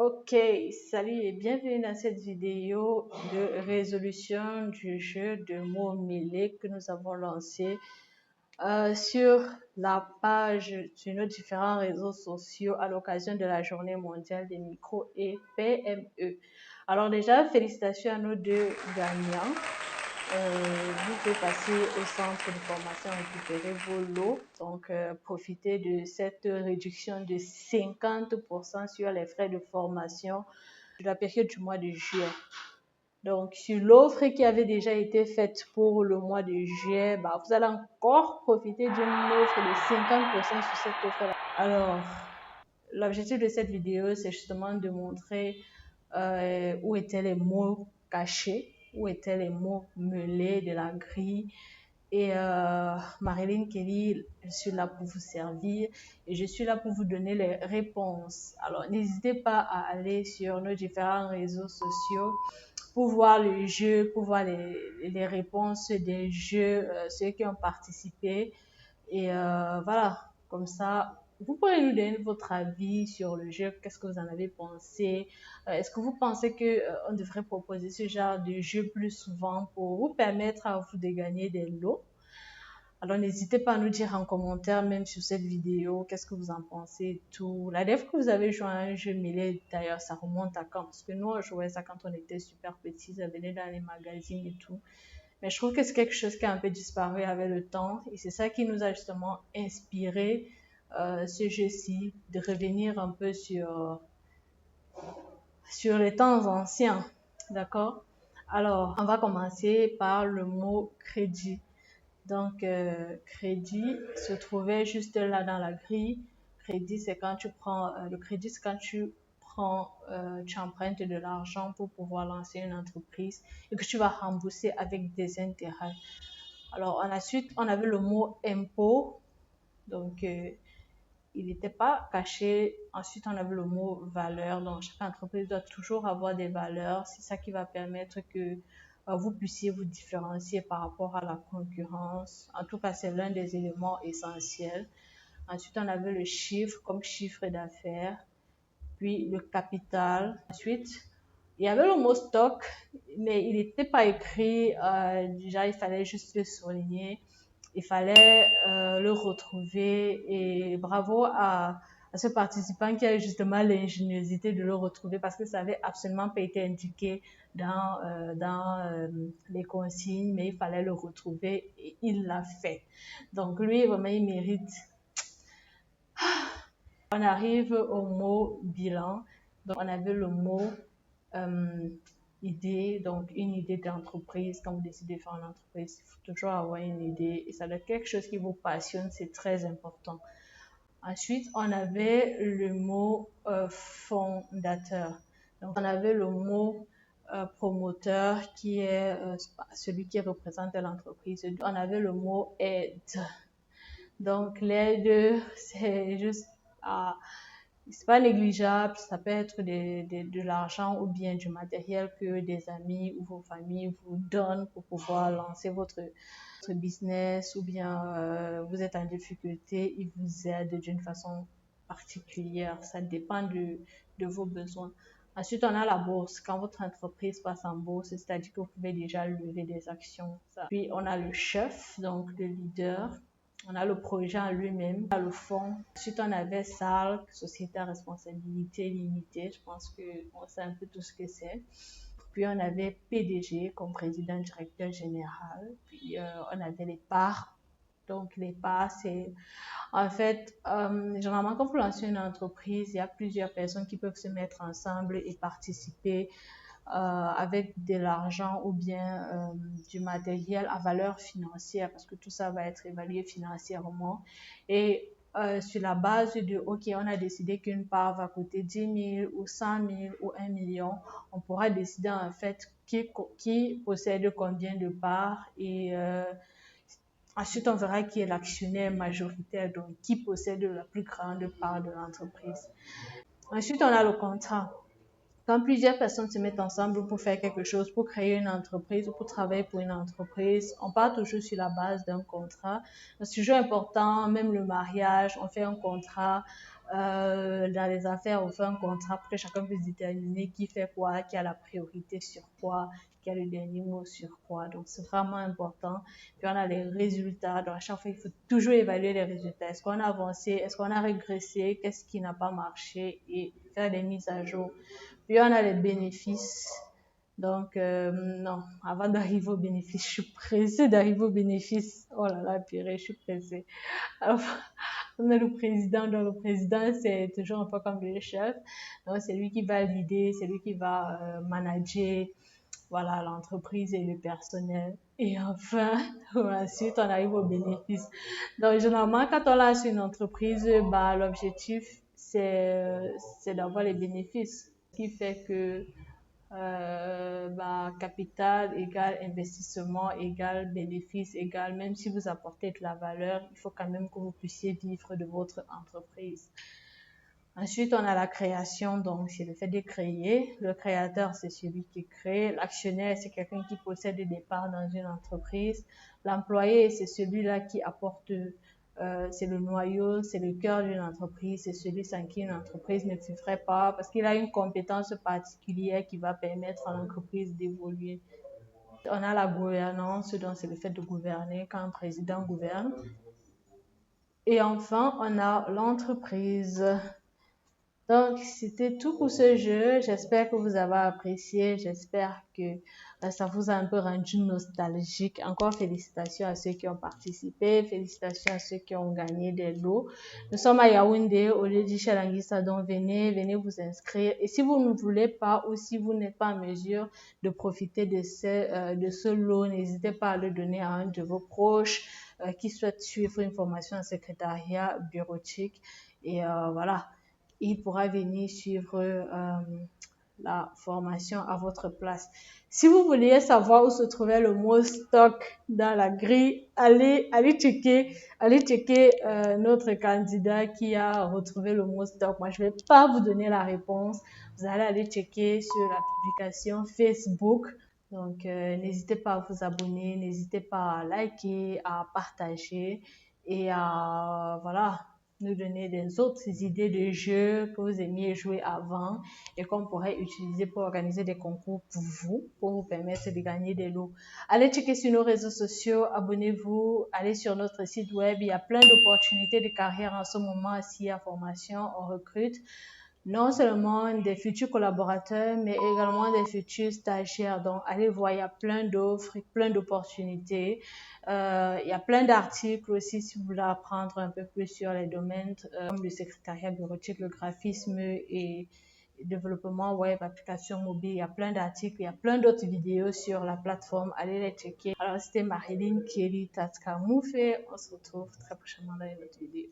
Ok, salut et bienvenue dans cette vidéo de résolution du jeu de mots mêlés que nous avons lancé sur la page, sur nos différents réseaux sociaux à l'occasion de la journée mondiale des micros et PME. Alors déjà, félicitations à nos deux gagnants. Vous pouvez passer au centre de formation récupérer vos lots. Donc, profitez de cette réduction de 50% sur les frais de formation de la période du mois de juillet. Donc, sur l'offre qui avait déjà été faite pour le mois de juillet, vous allez encore profiter d'une offre de 50% sur cette offre-là. Alors, l'objectif de cette vidéo, c'est justement de montrer où étaient les mots cachés, où étaient les mots mêlés de la grille. Et Marilyn Kelly, je suis là pour vous servir et je suis là pour vous donner les réponses. Alors, n'hésitez pas à aller sur nos différents réseaux sociaux pour voir le jeu, pour voir les réponses des jeux, ceux qui ont participé. Et voilà, comme ça, vous pouvez nous donner votre avis sur le jeu. Qu'est-ce que vous en avez pensé? Est-ce que vous pensez qu'on devrait proposer ce genre de jeu plus souvent pour vous permettre à vous de gagner des lots? Alors, n'hésitez pas à nous dire en commentaire, même sur cette vidéo, qu'est-ce que vous en pensez et tout. La dernière fois que vous avez joué à un jeu mêlé, d'ailleurs, ça remonte à quand? Parce que nous, on jouait ça quand on était super petits, ça venait dans les magazines et tout. Mais je trouve que c'est quelque chose qui a un peu disparu avec le temps. Et c'est ça qui nous a justement inspiré ce jeu-ci, de revenir un peu sur les temps anciens. D'accord? Alors, on va commencer par le mot crédit. Donc, crédit se trouvait juste là dans la grille. Crédit, c'est quand tu prends, le crédit, c'est quand tu empruntes de l'argent pour pouvoir lancer une entreprise et que tu vas rembourser avec des intérêts. Alors, ensuite, on avait le mot impôt. Donc, il n'était pas caché. Ensuite, on avait le mot valeur. Donc, chaque entreprise doit toujours avoir des valeurs. C'est ça qui va permettre que vous puissiez vous différencier par rapport à la concurrence. En tout cas, c'est l'un des éléments essentiels. Ensuite, on avait le chiffre comme chiffre d'affaires, puis le capital. Ensuite, il y avait le mot stock, mais il n'était pas écrit. Déjà, il fallait juste le souligner. Il fallait le retrouver et bravo à ce participant qui a justement l'ingéniosité de le retrouver parce que ça n'avait absolument pas été indiqué dans les consignes, mais il fallait le retrouver et il l'a fait. Donc lui, vraiment, il mérite. On arrive au mot bilan. Donc on avait le mot idée, donc une idée d'entreprise. Quand vous décidez de faire une entreprise, il faut toujours avoir une idée et ça doit être quelque chose qui vous passionne, c'est très important. Ensuite, on avait le mot fondateur. Donc, on avait le mot promoteur qui est celui qui représente l'entreprise. On avait le mot aide. Donc, l'aide, c'est juste c'est pas négligeable, ça peut être de l'argent ou bien du matériel que des amis ou vos familles vous donnent pour pouvoir lancer votre business ou bien vous êtes en difficulté, ils vous aident d'une façon particulière. Ça dépend de vos besoins. Ensuite, on a la bourse. Quand votre entreprise passe en bourse, c'est-à-dire que vous pouvez déjà lever des actions. Puis, on a le chef, donc le leader. On a le projet en lui-même, on a le fonds. Ensuite, on avait SARL, Société à responsabilité limitée. Je pense qu'on sait un peu tout ce que c'est. Puis, on avait PDG comme président directeur général. Puis, on avait les parts. Donc, les parts, c'est... En fait, généralement, quand vous lancez une entreprise, il y a plusieurs personnes qui peuvent se mettre ensemble et participer avec de l'argent ou bien du matériel à valeur financière parce que tout ça va être évalué financièrement et sur la base de ok, on a décidé qu'une part va coûter 10 000 ou 100 000 ou 1 million, on pourra décider en fait qui possède combien de parts et ensuite on verra qui est l'actionnaire majoritaire, donc qui possède la plus grande part de l'entreprise. Ensuite on a le contrat. Quand plusieurs personnes se mettent ensemble pour faire quelque chose, pour créer une entreprise ou pour travailler pour une entreprise, on part toujours sur la base d'un contrat. C'est toujours important, même le mariage, on fait un contrat. dans les affaires, on fait un contrat pour que chacun puisse déterminer qui fait quoi, qui a la priorité sur quoi, qui a le dernier mot sur quoi. Donc, c'est vraiment important. Puis, on a les résultats. Donc, à chaque fois, il faut toujours évaluer les résultats. Est-ce qu'on a avancé? Est-ce qu'on a régressé? Qu'est-ce qui n'a pas marché? Et faire des mises à jour. Puis, on a les bénéfices. Donc, non, avant d'arriver aux bénéfices, je suis pressée d'arriver aux bénéfices. Oh là là, purée, je suis pressée. Alors, on a le président, donc le président, c'est toujours un peu comme le chef. Donc, c'est lui qui va l'idée, c'est lui qui va manager, voilà, l'entreprise et le personnel. Et enfin, ensuite, on arrive aux bénéfices. Donc, généralement, quand on lance une entreprise, bah, l'objectif, c'est d'avoir les bénéfices. Ce qui fait que capital égale investissement égale bénéfice égale, même si vous apportez de la valeur, il faut quand même que vous puissiez vivre de votre entreprise. Ensuite, on a la création, donc c'est le fait de créer. Le créateur, c'est celui qui crée. L'actionnaire, c'est quelqu'un qui possède des parts dans une entreprise. L'employé, c'est celui-là qui apporte, c'est le noyau, c'est le cœur d'une entreprise, c'est celui sans qui une entreprise ne vivrait pas parce qu'il a une compétence particulière qui va permettre à l'entreprise d'évoluer. On a la gouvernance, donc c'est le fait de gouverner quand un président gouverne. Et enfin, on a l'entreprise. Donc, c'était tout pour ce jeu. J'espère que vous avez apprécié. J'espère que ça vous a un peu rendu nostalgique. Encore félicitations à ceux qui ont participé. Félicitations à ceux qui ont gagné des lots. Nous sommes à Yaoundé, au lieu du Chalangissa. Donc, venez vous inscrire. Et si vous ne voulez pas ou si vous n'êtes pas en mesure de profiter de ce lot, n'hésitez pas à le donner à un de vos proches qui souhaite suivre une formation en secrétariat bureautique. Et voilà. Il pourra venir suivre la formation à votre place. Si vous vouliez savoir où se trouvait le mot stock dans la grille, allez checker notre candidat qui a retrouvé le mot stock. Moi, je vais pas vous donner la réponse. Vous allez aller checker sur la publication Facebook. Donc, n'hésitez pas à vous abonner, n'hésitez pas à liker, à partager et à, voilà, nous donner des autres idées de jeux que vous aimiez jouer avant et qu'on pourrait utiliser pour organiser des concours pour vous permettre de gagner des lots. Allez checker sur nos réseaux sociaux, abonnez-vous, allez sur notre site web. Il y a plein d'opportunités de carrière en ce moment. S'il y a formation, on recrute non seulement des futurs collaborateurs, mais également des futurs stagiaires. Donc, allez voir, il y a plein d'offres, plein d'opportunités. Il y a plein d'articles aussi si vous voulez apprendre un peu plus sur les domaines comme le secrétariat bureautique, le graphisme et développement web, application mobile. Il y a plein d'articles, il y a plein d'autres vidéos sur la plateforme. Allez les checker. Alors, c'était Marilyn Kelly Tatkamoufe. On se retrouve très prochainement dans une autre vidéo.